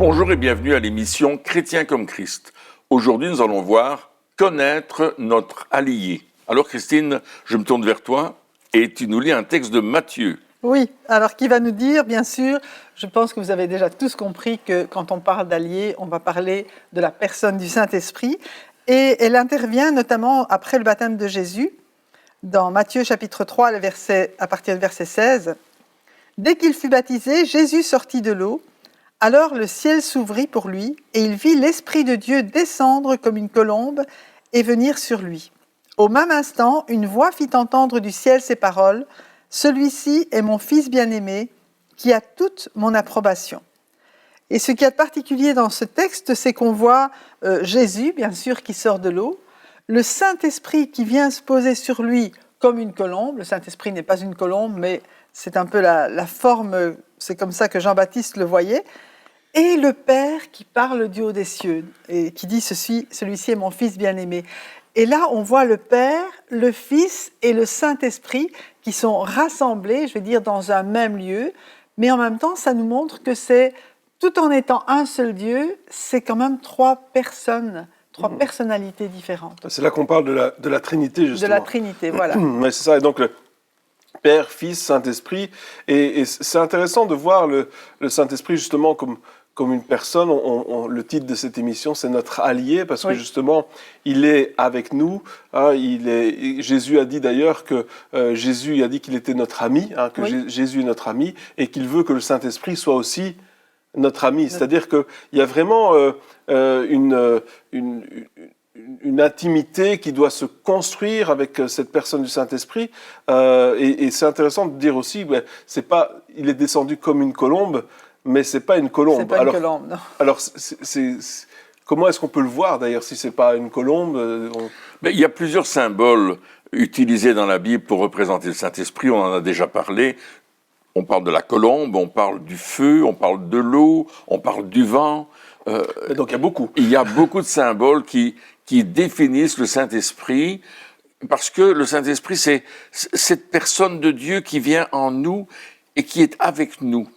Bonjour et bienvenue à l'émission Chrétien comme Christ. Aujourd'hui, nous allons voir connaître notre allié. Alors Christine, je me tourne vers toi et tu nous lis un texte de Matthieu. Oui, alors qui va nous dire, bien sûr, je pense que vous avez déjà tous compris que quand on parle d'allié, on va parler de la personne du Saint-Esprit. Et elle intervient notamment après le baptême de Jésus, dans Matthieu chapitre 3, à partir du verset 16. « Dès qu'il fut baptisé, Jésus sortit de l'eau. Alors le ciel s'ouvrit pour lui, et il vit l'Esprit de Dieu descendre comme une colombe et venir sur lui. Au même instant, une voix fit entendre du ciel ces paroles. « Celui-ci est mon Fils bien-aimé, qui a toute mon approbation. » Et ce qui est particulier dans ce texte, c'est qu'on voit Jésus, bien sûr, qui sort de l'eau, le Saint-Esprit qui vient se poser sur lui comme une colombe. Le Saint-Esprit n'est pas une colombe, mais c'est un peu la forme, c'est comme ça que Jean-Baptiste le voyait. Et le Père qui parle du haut des cieux et qui dit celui-ci est mon Fils bien-aimé. Et là, on voit le Père, le Fils et le Saint-Esprit qui sont rassemblés, je vais dire, dans un même lieu. Mais en même temps, ça nous montre que c'est, tout en étant un seul Dieu, c'est quand même trois personnes, trois personnalités différentes. C'est là qu'on parle de la Trinité, justement. De la Trinité, voilà. Ouais, c'est ça. Et donc, le Père, Fils, Saint-Esprit. Et c'est intéressant de voir le Saint-Esprit, justement, comme une personne. Le titre de cette émission, c'est notre allié, parce que justement, il est avec nous. Hein, Jésus a dit d'ailleurs que Jésus a dit qu'il était notre ami, hein, que Jésus est notre ami, et qu'il veut que le Saint-Esprit soit aussi notre ami. C'est-à-dire qu'il y a vraiment une intimité qui doit se construire avec cette personne du Saint-Esprit. Et c'est intéressant de dire aussi, il est descendu comme une colombe, mais c'est pas une colombe. C'est pas une colombe, non. Alors, comment est-ce qu'on peut le voir, d'ailleurs, si c'est pas une colombe Il y a plusieurs symboles utilisés dans la Bible pour représenter le Saint-Esprit. On en a déjà parlé. On parle de la colombe, on parle du feu, on parle de l'eau, on parle du vent. Donc il y a beaucoup. Il y a beaucoup de symboles qui définissent le Saint-Esprit, parce que le Saint-Esprit, c'est cette personne de Dieu qui vient en nous et qui est avec nous.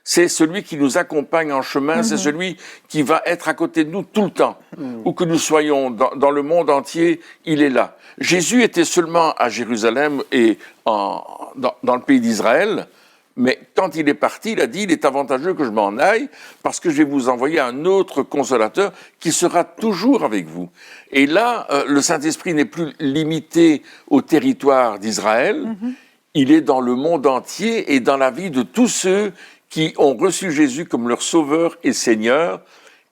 C'est celui qui nous accompagne en chemin, c'est celui qui va être à côté de nous tout le temps. Où que nous soyons dans le monde entier, il est là. Jésus était seulement à Jérusalem et dans le pays d'Israël, mais quand il est parti, il a dit, il est avantageux que je m'en aille parce que je vais vous envoyer un autre consolateur qui sera toujours avec vous. Et là, le Saint-Esprit n'est plus limité au territoire d'Israël, il est dans le monde entier et dans la vie de tous ceux qui ont reçu Jésus comme leur sauveur et Seigneur.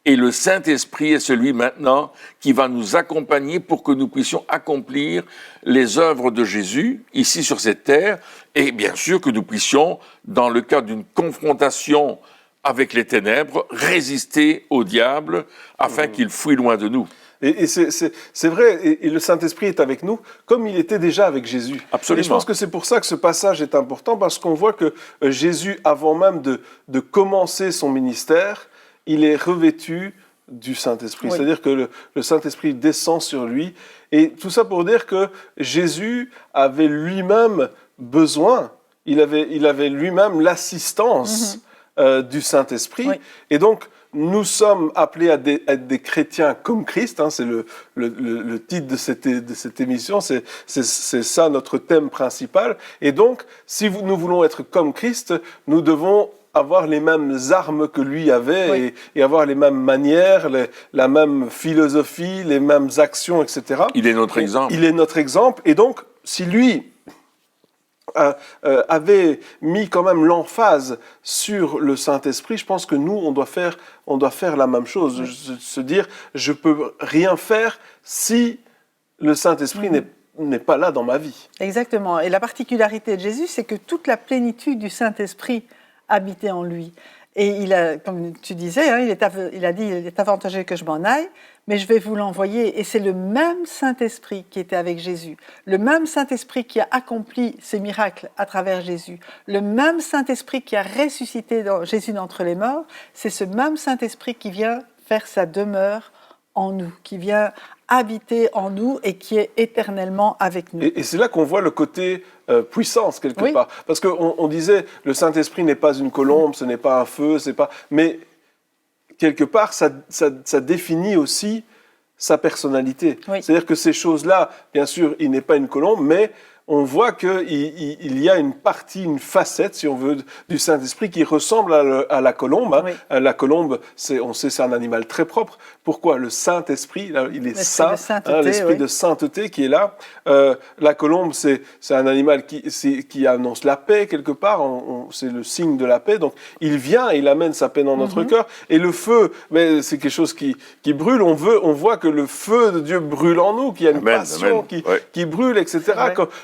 Et le Saint-Esprit est celui maintenant qui va nous accompagner pour que nous puissions accomplir les œuvres de Jésus ici sur cette terre. Et bien sûr que nous puissions, dans le cas d'une confrontation avec les ténèbres, résister au diable afin qu'il fuit loin de nous. Et c'est vrai, et le Saint-Esprit est avec nous, comme il était déjà avec Jésus. Absolument. Et je pense que c'est pour ça que ce passage est important, parce qu'on voit que Jésus, avant même de commencer son ministère, il est revêtu du Saint-Esprit. Oui. C'est-à-dire que le Saint-Esprit descend sur lui. Et tout ça pour dire que Jésus avait lui-même besoin, il avait lui-même l'assistance du Saint-Esprit. Oui. Et donc, nous sommes appelés à être des chrétiens comme Christ, hein, c'est le titre de cette émission, c'est ça notre thème principal. Et donc, si nous voulons être comme Christ, nous devons avoir les mêmes armes que lui avait et avoir les mêmes manières, la même philosophie, les mêmes actions, etc. Il est notre exemple. Il est notre exemple. Et donc, si lui avait mis quand même l'emphase sur le Saint-Esprit, je pense que nous, on doit faire la même chose. Se dire, je peux rien faire si le Saint-Esprit n'est pas là dans ma vie. Exactement. Et la particularité de Jésus, c'est que toute la plénitude du Saint-Esprit habitait en lui. Et il a, comme tu disais, hein, il a dit, il est avantageux que je m'en aille, mais je vais vous l'envoyer. Et c'est le même Saint-Esprit qui était avec Jésus, le même Saint-Esprit qui a accompli ces miracles à travers Jésus, le même Saint-Esprit qui a ressuscité Jésus d'entre les morts, c'est ce même Saint-Esprit qui vient faire sa demeure en nous, qui vient habiter en nous et qui est éternellement avec nous. Et c'est là qu'on voit le côté puissance, quelque part. Parce qu'on disait, le Saint-Esprit n'est pas une colombe, ce n'est pas un feu, c'est pas... Mais quelque part, ça définit aussi sa personnalité. Oui. C'est-à-dire que ces choses-là, bien sûr, il n'est pas une colombe, mais on voit qu'il y a une partie, une facette, si on veut, du Saint-Esprit qui ressemble à la colombe. Hein. Oui. La colombe, on sait, c'est un animal très propre. Pourquoi? Le Saint-Esprit, là, il est saint, l'esprit de sainteté qui est là. La colombe, c'est un animal qui annonce la paix quelque part. C'est le signe de la paix. Donc, il vient, il amène sa paix dans notre cœur. Et le feu, mais c'est quelque chose qui brûle. On voit que le feu de Dieu brûle en nous, qu'il y a une passion qui brûle, etc.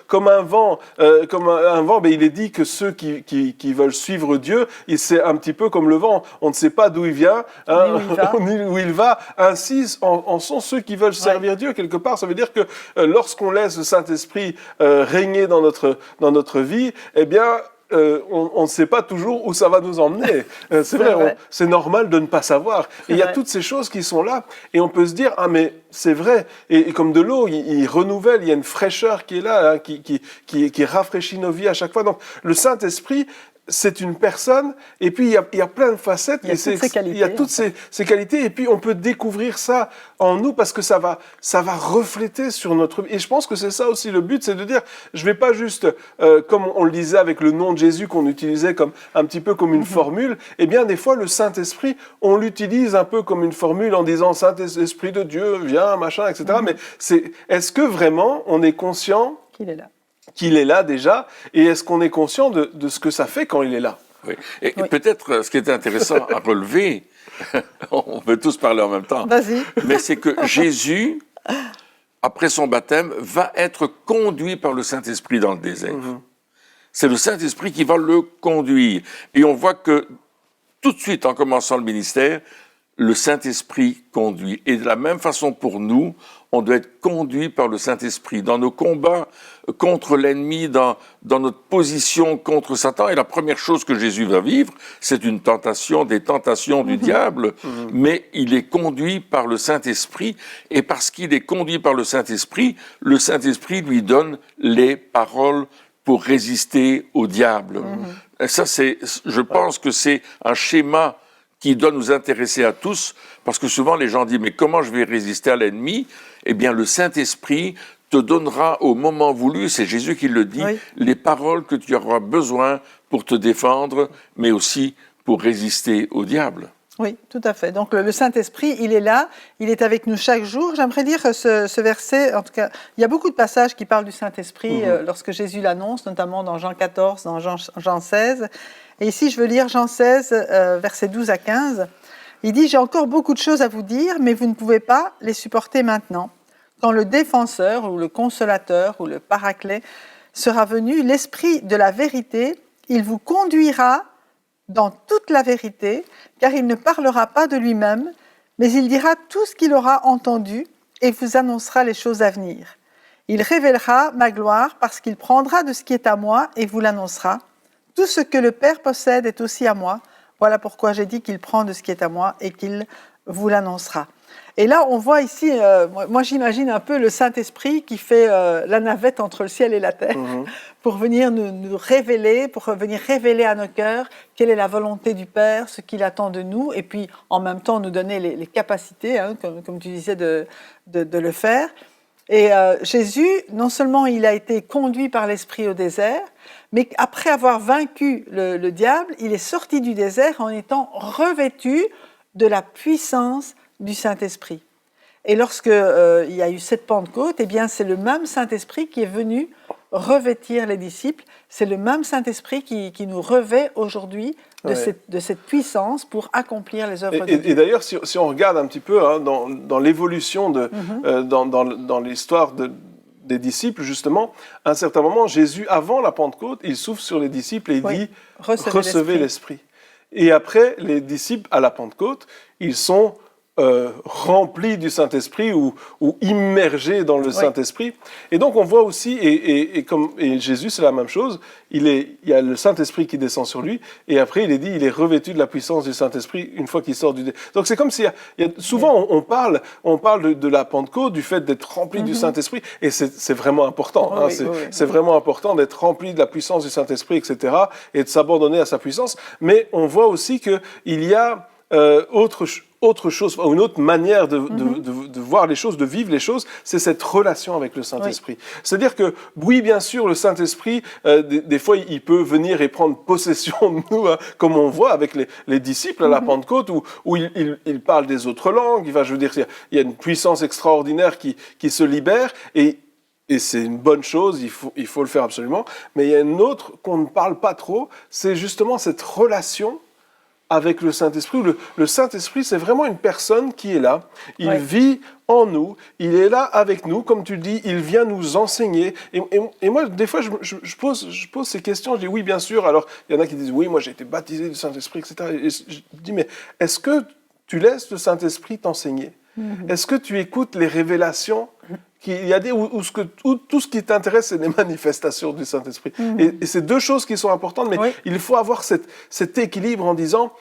Comme un vent, ben, il est dit que ceux qui veulent suivre Dieu, c'est un petit peu comme le vent. On ne sait pas d'où il vient, hein, ni où il va. Ainsi, en sont ceux qui veulent servir Dieu quelque part. Ça veut dire que lorsqu'on laisse le Saint-Esprit régner dans notre vie, eh bien, on ne sait pas toujours où ça va nous emmener. C'est vrai. C'est normal de ne pas savoir. Et il y a toutes ces choses qui sont là. Et on peut se dire, ah mais c'est vrai. Et comme de l'eau, il renouvelle, il y a une fraîcheur qui est là, hein, qui rafraîchit nos vies à chaque fois. Donc le Saint-Esprit, c'est une personne, et puis il y a plein de facettes, il y a toutes ces qualités, et puis on peut découvrir ça en nous parce que ça va refléter sur notre vie. Et je pense que c'est ça aussi le but, c'est de dire, je vais pas juste, comme on le disait avec le nom de Jésus qu'on utilisait comme un petit peu comme une formule, eh bien des fois le Saint-Esprit, on l'utilise un peu comme une formule en disant Saint-Esprit de Dieu, viens, machin, etc. Mais est-ce que vraiment on est conscient qu'il est là déjà, et est-ce qu'on est conscient de ce que ça fait quand il est là? Oui. Et peut-être ce qui est intéressant à relever, on peut tous parler en même temps, mais c'est que Jésus, après son baptême, va être conduit par le Saint-Esprit dans le désert. C'est le Saint-Esprit qui va le conduire. Et on voit que tout de suite, en commençant le ministère, le Saint-Esprit conduit. Et de la même façon pour nous, on doit être conduit par le Saint-Esprit dans nos combats contre l'ennemi, dans notre position contre Satan. Et la première chose que Jésus va vivre, c'est une tentation, des tentations du diable, mais il est conduit par le Saint-Esprit. Et parce qu'il est conduit par le Saint-Esprit lui donne les paroles pour résister au diable. Et ça, je pense que c'est un schéma qui doit nous intéresser à tous, parce que souvent les gens disent « mais comment je vais résister à l'ennemi ?» Eh bien, le Saint-Esprit te donnera au moment voulu, c'est Jésus qui le dit, les paroles que tu auras besoin pour te défendre, mais aussi pour résister au diable. Oui, tout à fait. Donc le Saint-Esprit, il est là, il est avec nous chaque jour. J'aimerais lire ce verset, en tout cas, il y a beaucoup de passages qui parlent du Saint-Esprit lorsque Jésus l'annonce, notamment dans Jean 14, dans Jean 16. Et ici, je veux lire Jean 16, versets 12 à 15. Il dit « J'ai encore beaucoup de choses à vous dire, mais vous ne pouvez pas les supporter maintenant. Quand le défenseur, ou le consolateur, ou le paraclet sera venu, l'Esprit de la vérité, il vous conduira dans toute la vérité, car il ne parlera pas de lui-même, mais il dira tout ce qu'il aura entendu et vous annoncera les choses à venir. Il révélera ma gloire parce qu'il prendra de ce qui est à moi et vous l'annoncera. Tout ce que le Père possède est aussi à moi. Voilà pourquoi j'ai dit qu'il prend de ce qui est à moi et qu'il vous l'annoncera. » Et là, on voit ici, moi j'imagine un peu le Saint-Esprit qui fait la navette entre le ciel et la terre pour venir nous révéler, pour venir révéler à nos cœurs quelle est la volonté du Père, ce qu'il attend de nous, et puis en même temps nous donner les capacités, hein, comme tu disais, de le faire. Et Jésus, non seulement il a été conduit par l'Esprit au désert, mais après avoir vaincu le diable, il est sorti du désert en étant revêtu de la puissance du Saint-Esprit. Et lorsque il y a eu cette Pentecôte, eh bien c'est le même Saint-Esprit qui est venu revêtir les disciples. C'est le même Saint-Esprit qui nous revêt aujourd'hui de cette puissance pour accomplir les œuvres de Dieu. Et d'ailleurs, si on regarde un petit peu hein, dans l'évolution, dans l'histoire des disciples, justement, à un certain moment, Jésus, avant la Pentecôte, il souffle sur les disciples et il dit « Recevez l'Esprit ». Et après, les disciples, à la Pentecôte, ils sont remplis du Saint-Esprit ou immergés dans le Saint-Esprit. Et donc, on voit aussi, et Jésus, c'est la même chose, il y a le Saint-Esprit qui descend sur lui, et après, il est revêtu de la puissance du Saint-Esprit une fois qu'il sort du... Donc, c'est comme s'il y a souvent, on parle de la Pentecôte, du fait d'être rempli du Saint-Esprit, et c'est vraiment important. C'est vraiment important d'être rempli de la puissance du Saint-Esprit, etc., et de s'abandonner à sa puissance. Mais on voit aussi qu'il y a autre chose, une autre manière de voir les choses, de vivre les choses, c'est cette relation avec le Saint-Esprit. Oui. C'est-à-dire que, oui, bien sûr, le Saint-Esprit, des fois, il peut venir et prendre possession de nous, hein, comme on voit avec les disciples à la Pentecôte, où il parle des autres langues. Je veux dire, il y a une puissance extraordinaire qui se libère, et c'est une bonne chose, il faut le faire absolument. Mais il y a une autre qu'on ne parle pas trop, c'est justement cette relation avec le Saint-Esprit. Le Saint-Esprit, c'est vraiment une personne qui est là. Il vit en nous, il est là avec nous, comme tu dis, il vient nous enseigner. Et moi, des fois, je pose ces questions, je dis oui, bien sûr. Alors, il y en a qui disent oui, moi j'ai été baptisé du Saint-Esprit, etc. Et je dis, mais est-ce que tu laisses le Saint-Esprit t'enseigner ? Est-ce que tu écoutes les révélations ? Il y a où tout ce qui t'intéresse, c'est les manifestations du Saint-Esprit. Et c'est deux choses qui sont importantes, mais il faut avoir cet équilibre en disant,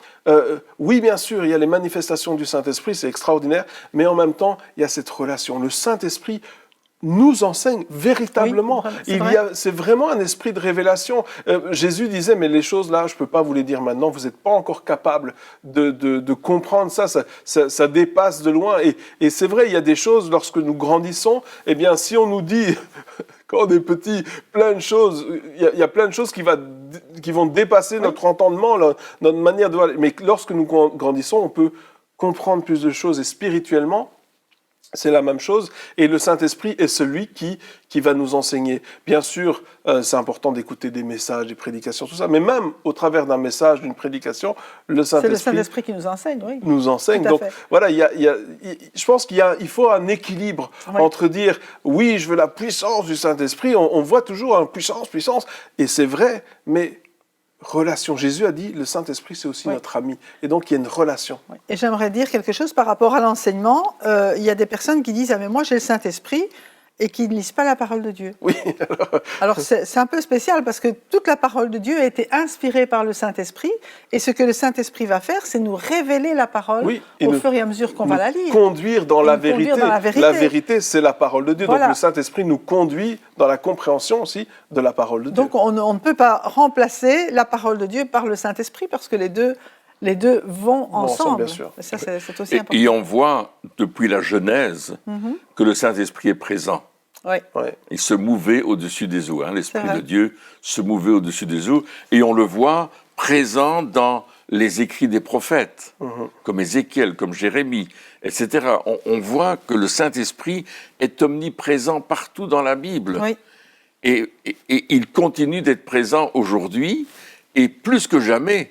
oui, bien sûr, il y a les manifestations du Saint-Esprit, c'est extraordinaire, mais en même temps, il y a cette relation. Le Saint-Esprit nous enseigne véritablement. C'est vraiment un esprit de révélation. Jésus disait, mais les choses là, je ne peux pas vous les dire maintenant, vous n'êtes pas encore capable de comprendre ça dépasse de loin. Et c'est vrai, il y a des choses, lorsque nous grandissons, eh bien, si on nous dit, quand on est petit, plein de choses, il y a plein de choses qui vont dépasser notre entendement, notre manière de voir. Mais lorsque nous grandissons, on peut comprendre plus de choses, et spirituellement, c'est la même chose, et le Saint-Esprit est celui qui va nous enseigner. Bien sûr, c'est important d'écouter des messages, des prédications, tout ça, mais même au travers d'un message, d'une prédication, le Saint-Esprit... C'est le Saint-Esprit qui nous enseigne, oui. Nous enseigne. Donc voilà, je pense qu'il faut un équilibre entre dire, oui, je veux la puissance du Saint-Esprit, on voit toujours une puissance, et c'est vrai, mais... relation. Jésus a dit, le Saint-Esprit, c'est aussi notre ami. Et donc, il y a une relation. Oui. Et j'aimerais dire quelque chose par rapport à l'enseignement. Il y a des personnes qui disent, ah mais moi j'ai le Saint-Esprit, et qui ne lisent pas la parole de Dieu. Oui. Alors c'est un peu spécial, parce que toute la parole de Dieu a été inspirée par le Saint-Esprit, et ce que le Saint-Esprit va faire, c'est nous révéler la parole au fur et à mesure qu'on va la lire. Conduire dans la vérité. La vérité, c'est la parole de Dieu. Voilà. Donc le Saint-Esprit nous conduit dans la compréhension aussi de la parole de Dieu. Donc on ne peut pas remplacer la parole de Dieu par le Saint-Esprit, parce que les deux vont ensemble. Bien sûr. Et ça, c'est aussi important. Et on voit depuis la Genèse que le Saint-Esprit est présent. Oui. Il se mouvait au-dessus des eaux. L'Esprit de Dieu se mouvait au-dessus des eaux. Et on le voit présent dans les écrits des prophètes, comme Ézéchiel, comme Jérémie, etc. On voit que le Saint-Esprit est omniprésent partout dans la Bible. Oui. Et il continue d'être présent aujourd'hui. Et plus que jamais,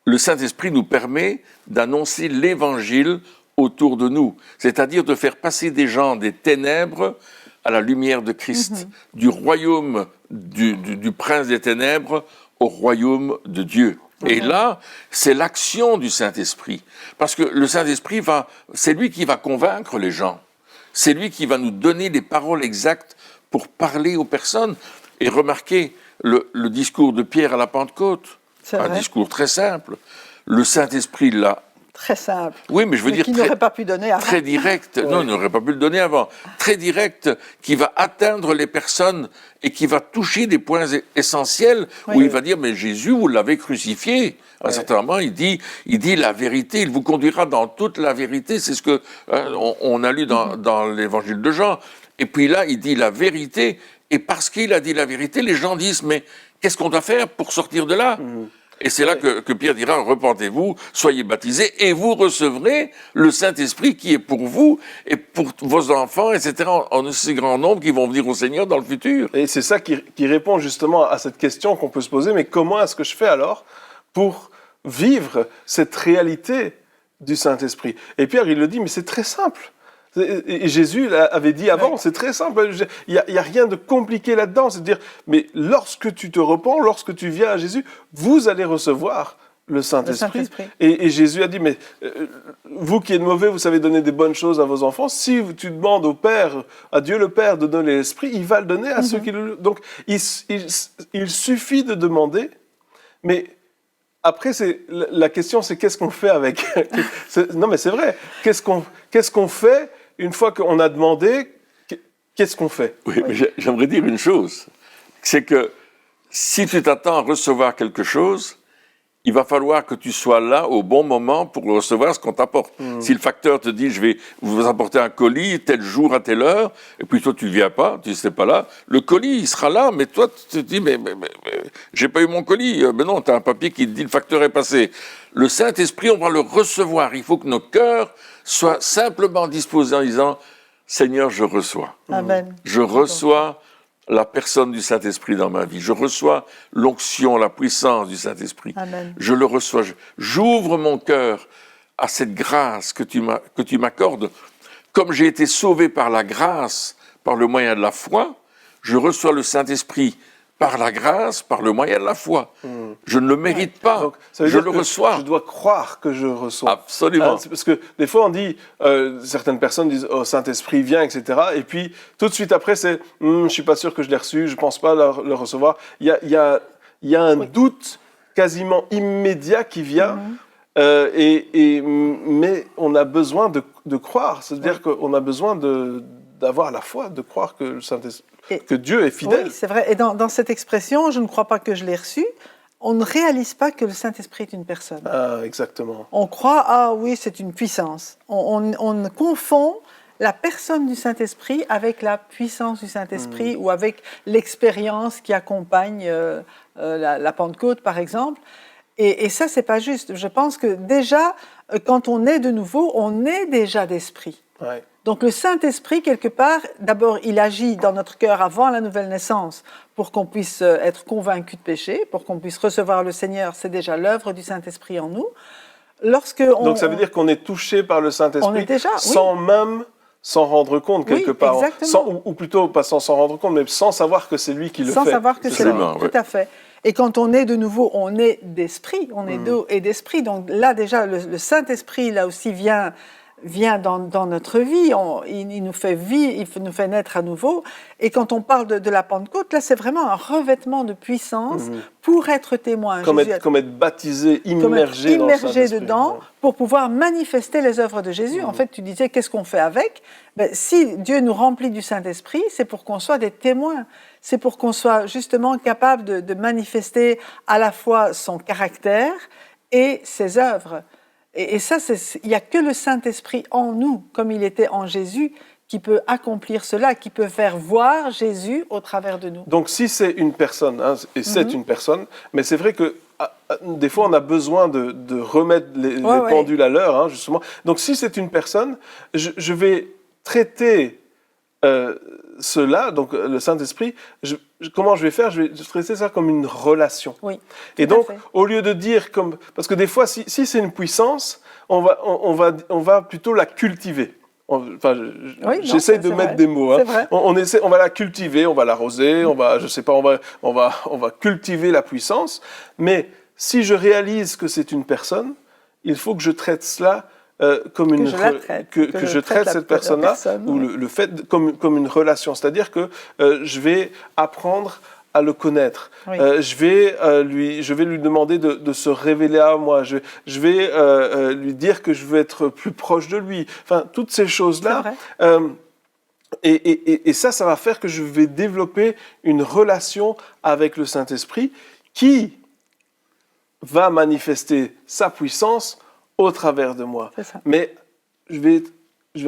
le Saint-Esprit nous permet d'annoncer l'Évangile autour de nous. C'est-à-dire de faire passer des gens des ténèbres à la lumière de Christ, du royaume du prince des ténèbres au royaume de Dieu. Et là, c'est l'action du Saint-Esprit. Parce que le Saint-Esprit, c'est lui qui va convaincre les gens. C'est lui qui va nous donner les paroles exactes pour parler aux personnes. Et remarquez le discours de Pierre à la Pentecôte. Un discours très simple. Le Saint-Esprit l'a... Très simple. Oui, mais je veux dire qu'il n'aurait pas pu donner avant. Très direct. Non, il n'aurait pas pu le donner avant. Très direct, qui va atteindre les personnes et qui va toucher des points essentiels où il va dire, mais Jésus, vous l'avez crucifié. À un certain moment, il dit la vérité, il vous conduira dans toute la vérité. C'est ce que on a lu dans l'évangile de Jean. Et puis là, il dit la vérité. Et parce qu'il a dit la vérité, les gens disent, mais qu'est-ce qu'on doit faire pour sortir de là ? Et c'est là que Pierre dira, repentez-vous, soyez baptisés, et vous recevrez le Saint-Esprit qui est pour vous et pour vos enfants, etc., en aussi grand nombre qui vont venir au Seigneur dans le futur. Et c'est ça qui répond justement à cette question qu'on peut se poser, mais comment est-ce que je fais alors pour vivre cette réalité du Saint-Esprit ? Et Pierre, il le dit, mais c'est très simple. Et Jésus avait dit avant, c'est très simple, il n'y a rien de compliqué là-dedans, c'est de dire, mais lorsque tu te repens, lorsque tu viens à Jésus, vous allez recevoir le Saint-Esprit. Et Jésus a dit, mais vous qui êtes mauvais, vous savez donner des bonnes choses à vos enfants, si tu demandes au Père, à Dieu le Père de donner l'Esprit, il va le donner à ceux qui le... Donc il suffit de demander, mais... Après, la question, c'est qu'est-ce qu'on fait avec... Non, mais c'est vrai. Qu'est-ce qu'on fait une fois qu'on a demandé? Qu'est-ce qu'on fait? Oui, mais j'aimerais dire une chose. C'est que si tu t'attends à recevoir quelque chose, il va falloir que tu sois là au bon moment pour recevoir ce qu'on t'apporte. Si le facteur te dit, je vais vous apporter un colis tel jour à telle heure, et puis toi tu viens pas, tu ne sais pas là, le colis il sera là, mais toi tu te dis, mais j'ai pas eu mon colis. Mais non, tu as un papier qui te dit le facteur est passé. Le Saint-Esprit, on va le recevoir. Il faut que nos cœurs soient simplement disposés en disant, Seigneur, je reçois. Amen. Je reçois la personne du Saint-Esprit dans ma vie. Je reçois l'onction, la puissance du Saint-Esprit. Amen. Je le reçois. J'ouvre mon cœur à cette grâce que tu m'accordes. Comme j'ai été sauvé par la grâce, par le moyen de la foi, je reçois le Saint-Esprit par la grâce, par le moyen de la foi. Je ne le mérite pas, Donc, ça veut je dire le que reçois. Je dois croire que je reçois. Absolument. C'est parce que des fois on dit, certaines personnes disent, oh, Saint-Esprit vient, etc. Et puis tout de suite après c'est, je ne suis pas sûr que je l'ai reçu, je ne pense pas le recevoir. Il y a un doute quasiment immédiat qui vient. Mais on a besoin de croire, c'est-à-dire qu'on a besoin d'avoir la foi, de croire que, que Dieu est fidèle. Oui, c'est vrai. Et dans cette expression, je ne crois pas que je l'ai reçu, on ne réalise pas que le Saint-Esprit est une personne. Ah, exactement. On croit, ah oui, c'est une puissance. On confond la personne du Saint-Esprit avec la puissance du Saint-Esprit ou avec l'expérience qui accompagne la Pentecôte, par exemple. Et ça, c'est pas juste. Je pense que déjà, quand on est de nouveau, on est déjà d'esprit. Ouais. Donc le Saint-Esprit, quelque part, d'abord, il agit dans notre cœur avant la nouvelle naissance pour qu'on puisse être convaincu de péché, pour qu'on puisse recevoir le Seigneur. C'est déjà l'œuvre du Saint-Esprit en nous. Donc ça veut dire qu'on est touché par le Saint-Esprit sans même s'en rendre compte quelque part. Ou plutôt, pas sans s'en rendre compte, mais sans savoir que c'est lui qui le fait. Sans savoir que c'est lui, tout à fait. Et quand on est de nouveau, on est d'esprit, on est d'eau et d'esprit. Donc là, déjà, le Saint-Esprit, là aussi, vient dans notre vie, il nous fait vivre, il nous fait naître à nouveau. Et quand on parle de la Pentecôte, là, c'est vraiment un revêtement de puissance pour être témoin. Comme être baptisé, immergé dedans, pour pouvoir manifester les œuvres de Jésus. En fait, tu disais, qu'est-ce qu'on fait avec ? Si Dieu nous remplit du Saint-Esprit, c'est pour qu'on soit des témoins. C'est pour qu'on soit justement capable de manifester à la fois son caractère et ses œuvres. Et ça, il n'y a que le Saint-Esprit en nous, comme il était en Jésus, qui peut accomplir cela, qui peut faire voir Jésus au travers de nous. Donc si c'est une personne, hein, et c'est une personne, mais c'est vrai que des fois on a besoin de remettre les pendules à l'heure, hein, justement. Donc si c'est une personne, je vais traiter cela, donc le Saint-Esprit, comment je vais faire ? Je vais traiter ça comme une relation. Oui, et donc, au lieu de dire comme... Parce que des fois, si c'est une puissance, on va plutôt la cultiver. J'essaie de mettre des mots. Hein. On va la cultiver, on va l'arroser, on va cultiver la puissance. Mais si je réalise que c'est une personne, il faut que je traite cela comme que je traite cette personne-là, ou le fait comme une relation. C'est-à-dire que je vais apprendre à le connaître. Oui. Je vais lui demander de se révéler à moi. Je vais lui dire que je veux être plus proche de lui. Enfin, toutes ces choses-là. Et ça va faire que je vais développer une relation avec le Saint-Esprit qui va manifester sa puissance au travers de moi. Mais je vais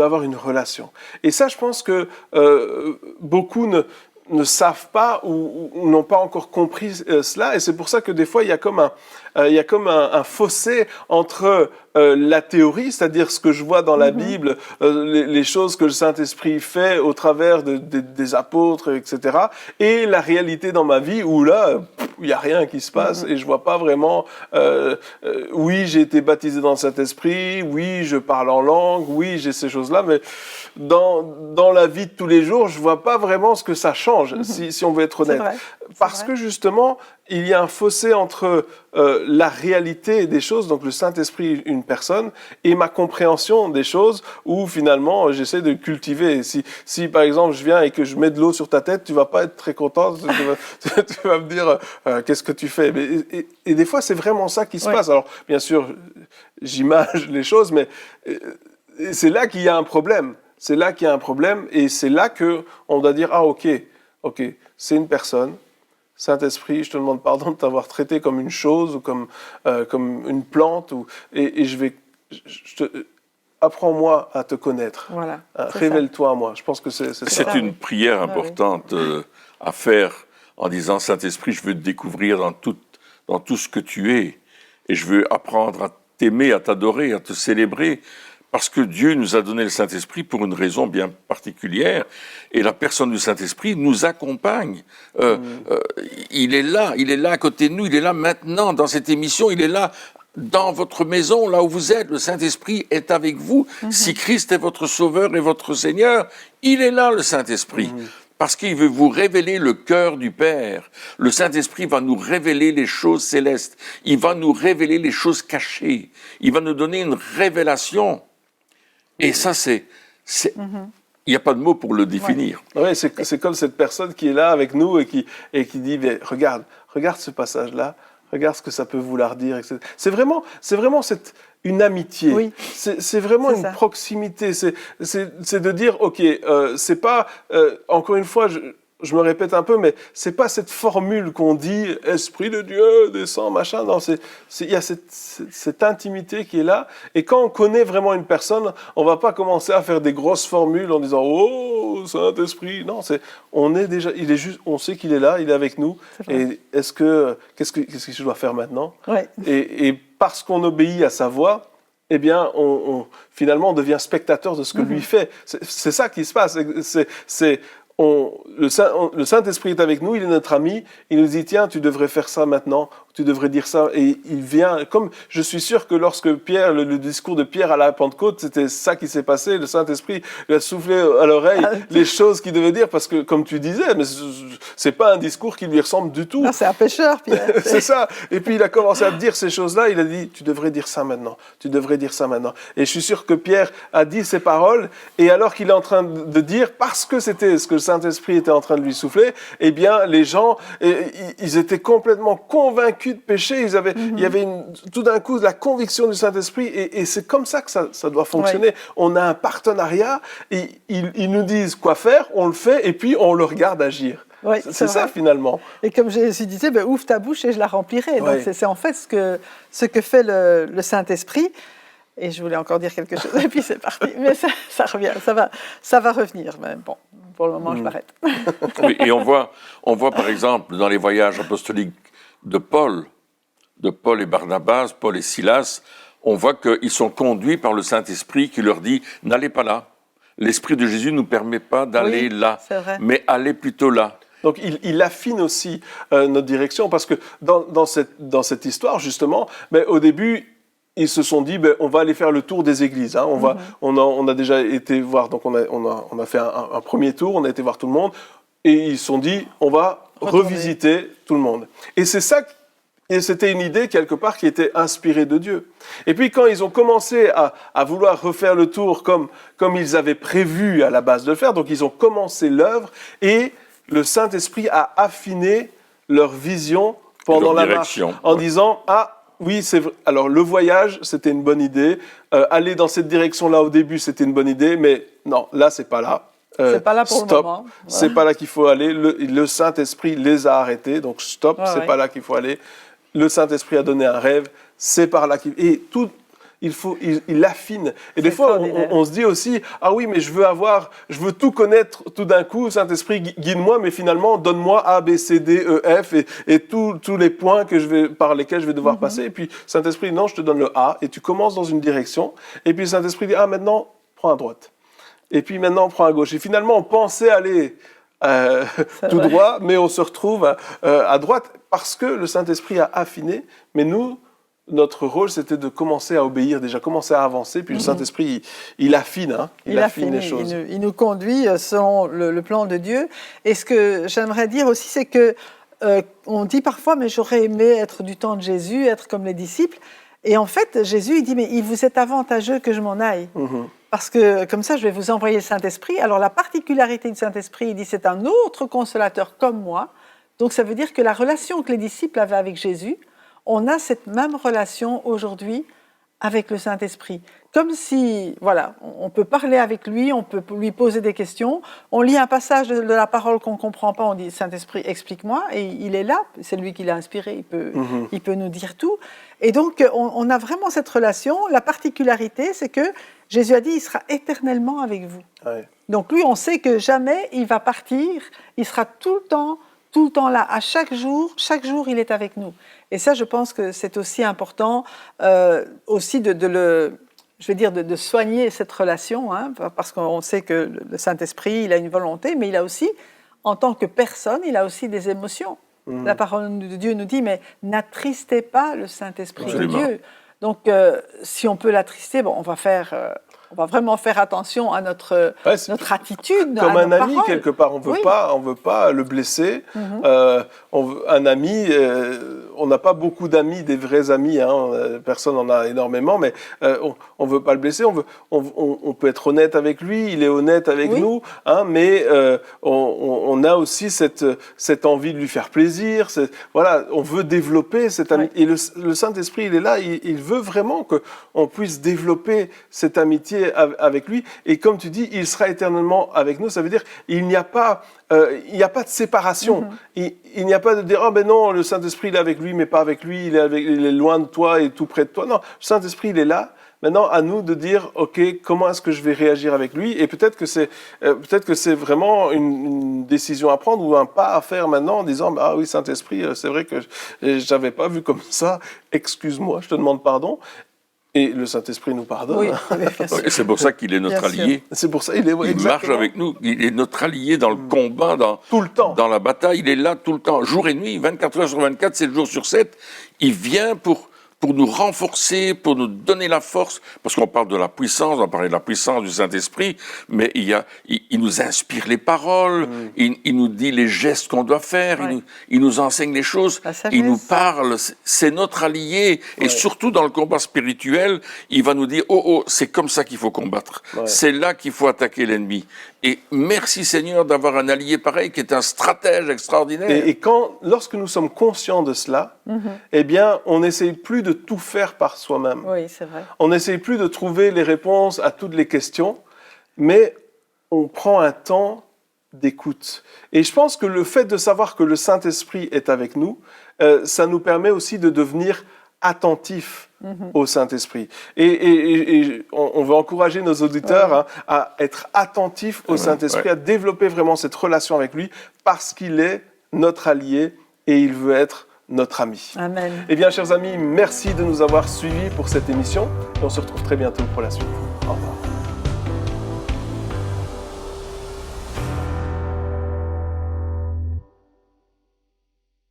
avoir une relation. Et ça, je pense que beaucoup ne savent pas ou n'ont pas encore compris cela. Et c'est pour ça que des fois, il y a comme un fossé entre la théorie, c'est-à-dire ce que je vois dans la Bible, les choses que le Saint-Esprit fait au travers des apôtres, etc., et la réalité dans ma vie où là, il n'y a rien qui se passe et je ne vois pas vraiment, oui, j'ai été baptisé dans le Saint-Esprit, oui, je parle en langue, oui, j'ai ces choses-là, mais dans la vie de tous les jours, je ne vois pas vraiment ce que ça change, si on veut être honnête. Parce que justement, il y a un fossé entre la réalité des choses, donc le Saint-Esprit, une personne, et ma compréhension des choses, où finalement j'essaie de cultiver. Si par exemple je viens et que je mets de l'eau sur ta tête, tu vas pas être très content, tu vas me dire qu'est-ce que tu fais. Et des fois c'est vraiment ça qui se passe. Alors bien sûr, j'imagine les choses, mais c'est là qu'il y a un problème. C'est là qu'il y a un problème, et c'est là qu'on doit dire, ah ok, c'est une personne, Saint-Esprit, je te demande pardon de t'avoir traité comme une chose ou comme une plante. Et apprends-moi à te connaître. Voilà, Révèle-toi à moi. Je pense que c'est ça. C'est une prière importante à faire en disant, Saint-Esprit, je veux te découvrir dans tout ce que tu es. Et je veux apprendre à t'aimer, à t'adorer, à te célébrer. Parce que Dieu nous a donné le Saint-Esprit pour une raison bien particulière. Et la personne du Saint-Esprit nous accompagne. Il est là à côté de nous, il est là maintenant dans cette émission, il est là dans votre maison, là où vous êtes. Le Saint-Esprit est avec vous. Si Christ est votre Sauveur et votre Seigneur, il est là, le Saint-Esprit. Parce qu'il veut vous révéler le cœur du Père. Le Saint-Esprit va nous révéler les choses célestes. Il va nous révéler les choses cachées. Il va nous donner une révélation. Et ça, il n'y a pas de mots pour le définir. Oui, c'est comme cette personne qui est là avec nous et qui dit, mais regarde ce passage-là, regarde ce que ça peut vouloir dire, etc. C'est vraiment une amitié, Oui. c'est vraiment une proximité, c'est de dire, ok, c'est pas, encore une fois, je me répète un peu, mais c'est pas cette formule qu'on dit « Esprit de Dieu, descend, machin ». Non, il y a cette intimité qui est là. Et quand on connaît vraiment une personne, on va pas commencer à faire des grosses formules en disant « Oh, Saint-Esprit ». Non, on sait qu'il est là, il est avec nous. Et qu'est-ce que je dois faire maintenant ? Ouais. Et parce qu'on obéit à sa voix, eh bien, finalement, on devient spectateur de ce que lui fait. C'est ça qui se passe. Le Saint-Esprit est avec nous, il est notre ami, il nous dit, tiens, tu devrais faire ça maintenant, tu devrais dire ça, et il vient, comme je suis sûr que lorsque le discours de Pierre à la Pentecôte, c'était ça qui s'est passé, le Saint-Esprit lui a soufflé à l'oreille les choses qu'il devait dire, parce que, comme tu disais, mais c'est pas un discours qui lui ressemble du tout. Non, c'est un pécheur, Pierre. C'est ça. Et puis il a commencé à dire ces choses-là, il a dit, tu devrais dire ça maintenant, tu devrais dire ça maintenant. Et je suis sûr que Pierre a dit ces paroles, et alors qu'il est en train de dire, parce que c'était ce que le Saint-Esprit était en train de lui souffler, eh bien, les gens, ils étaient complètement convaincus de péché. Il y avait tout d'un coup la conviction du Saint-Esprit, et c'est comme ça que ça doit fonctionner. Ouais. On a un partenariat, et ils nous disent quoi faire, on le fait, et puis on le regarde agir. Oui, c'est ça finalement. Et comme Jésus disait, ben, ouvre ta bouche et je la remplirai. Donc c'est en fait ce que fait le Saint-Esprit. Et je voulais encore dire quelque chose, et puis c'est parti. Mais ça revient, ça va revenir. Mais bon, pour le moment, je m'arrête. Oui, et on voit par exemple dans les voyages apostoliques de Paul et Barnabas, Paul et Silas, on voit qu'ils sont conduits par le Saint-Esprit qui leur dit « N'allez pas là. L'Esprit de Jésus ne nous permet pas d'aller là, mais allez plutôt là. » Donc il affine aussi notre direction, parce que dans cette histoire, justement, au début, ils se sont dit, on va aller faire le tour des églises. Hein. On a déjà été voir, donc on a fait un premier tour, on a été voir tout le monde, et ils se sont dit, on va revisiter tout le monde. Et c'est ça, et c'était une idée quelque part qui était inspirée de Dieu. Et puis quand ils ont commencé à vouloir refaire le tour comme ils avaient prévu à la base de le faire, donc ils ont commencé l'œuvre, et le Saint-Esprit a affiné leur vision pendant la marche, en disant, oui, c'est vrai. Alors, le voyage, c'était une bonne idée. Aller dans cette direction-là au début, c'était une bonne idée. Mais non, là, c'est pas là. C'est pas là pour le moment. Ouais. C'est pas là qu'il faut aller. Le Saint-Esprit les a arrêtés. Donc, stop, c'est pas là qu'il faut aller. Le Saint-Esprit a donné un rêve. C'est par là qu'il... Et tout... Il affine. Et des fois, on se dit aussi, ah oui, mais je veux tout connaître tout d'un coup, Saint-Esprit, guide-moi, mais finalement, donne-moi A, B, C, D, E, F, et tous les points par lesquels je vais devoir passer. Et puis, Saint-Esprit, non, je te donne le A, et tu commences dans une direction. Et puis, Saint-Esprit dit, maintenant, prends à droite. Et puis, maintenant, prends à gauche. Et finalement, on pensait aller tout droit, mais on se retrouve à droite parce que le Saint-Esprit a affiné, mais nous, notre rôle, c'était de commencer à obéir, déjà commencer à avancer, puis le Saint-Esprit, il affine, hein, il affine les choses. Il nous conduit selon le plan de Dieu. Et ce que j'aimerais dire aussi, c'est que on dit parfois, mais j'aurais aimé être du temps de Jésus, être comme les disciples. Et en fait, Jésus, il dit, mais il vous est avantageux que je m'en aille. Parce que comme ça, je vais vous envoyer le Saint-Esprit. Alors la particularité du Saint-Esprit, il dit, c'est un autre consolateur comme moi. Donc ça veut dire que la relation que les disciples avaient avec Jésus, on a cette même relation aujourd'hui avec le Saint-Esprit. comme si, voilà, on peut parler avec lui, on peut lui poser des questions. On lit un passage de la parole qu'on ne comprend pas, on dit « Saint-Esprit, explique-moi », et il est là, c'est lui qui l'a inspiré, il peut nous dire tout. Et donc, on a vraiment cette relation. La particularité, c'est que Jésus a dit « Il sera éternellement avec vous Ouais. ». Donc lui, on sait que jamais il va partir, il sera tout le temps là, à chaque jour, il est avec nous. Et ça, je pense que c'est aussi important, aussi de soigner cette relation, hein, parce qu'on sait que le Saint-Esprit, il a une volonté, mais il a aussi, en tant que personne, il a aussi des émotions. La parole de Dieu nous dit, mais n'attristez pas le Saint-Esprit de Dieu. Donc, si on peut l'attrister, bon, on va vraiment faire attention à notre attitude, comme à un nos ami paroles. quelque part. On veut pas le blesser. Un ami, on n'a pas beaucoup d'amis, des vrais amis. Hein, personne n'en a énormément, mais on veut pas le blesser. On peut être honnête avec lui. Il est honnête avec nous, hein, mais on a aussi cette envie de lui faire plaisir. Voilà, on veut développer cette amitié. Et le Saint-Esprit, il est là. Il veut vraiment qu'on puisse développer cette amitié avec lui, et comme tu dis, il sera éternellement avec nous. Ça veut dire il n'y a pas de séparation. Il n'y a pas de dire oh ben non, le Saint-Esprit il est avec lui mais pas avec lui, il est loin de toi et tout près de toi. Non, le Saint-Esprit il est là. Maintenant, à nous de dire ok, comment est-ce que je vais réagir avec lui, et peut-être que c'est vraiment une décision à prendre ou un pas à faire maintenant en disant ah oui, Saint-Esprit, c'est vrai que j'avais pas vu comme ça. Excuse-moi, je te demande pardon. Et le Saint-Esprit nous pardonne. Oui, et c'est pour ça qu'il est notre allié. C'est pour ça il marche avec nous. Il est notre allié dans le combat, tout le temps. Dans la bataille. Il est là tout le temps, jour et nuit, 24 heures sur 24, 7 jours sur 7. Il vient pour nous renforcer, pour nous donner la force, parce qu'on parle de la puissance, on va parler de la puissance du Saint-Esprit, mais il nous inspire les paroles, il nous dit les gestes qu'on doit faire, il nous enseigne les choses, il nous parle, c'est notre allié, et surtout dans le combat spirituel, il va nous dire, c'est comme ça qu'il faut combattre, c'est là qu'il faut attaquer l'ennemi. Et merci Seigneur d'avoir un allié pareil qui est un stratège extraordinaire. Et lorsque nous sommes conscients de cela, eh bien, on n'essaye plus de tout faire par soi-même. Oui, c'est vrai. On n'essaye plus de trouver les réponses à toutes les questions, mais on prend un temps d'écoute. Et je pense que le fait de savoir que le Saint-Esprit est avec nous, ça nous permet aussi de devenir attentifs au Saint-Esprit. Et on veut encourager nos auditeurs à être attentifs au Saint-Esprit, à développer vraiment cette relation avec lui, parce qu'il est notre allié et il veut être notre ami. Amen. Eh bien, chers amis, merci de nous avoir suivis pour cette émission. Et on se retrouve très bientôt pour la suite. Au revoir.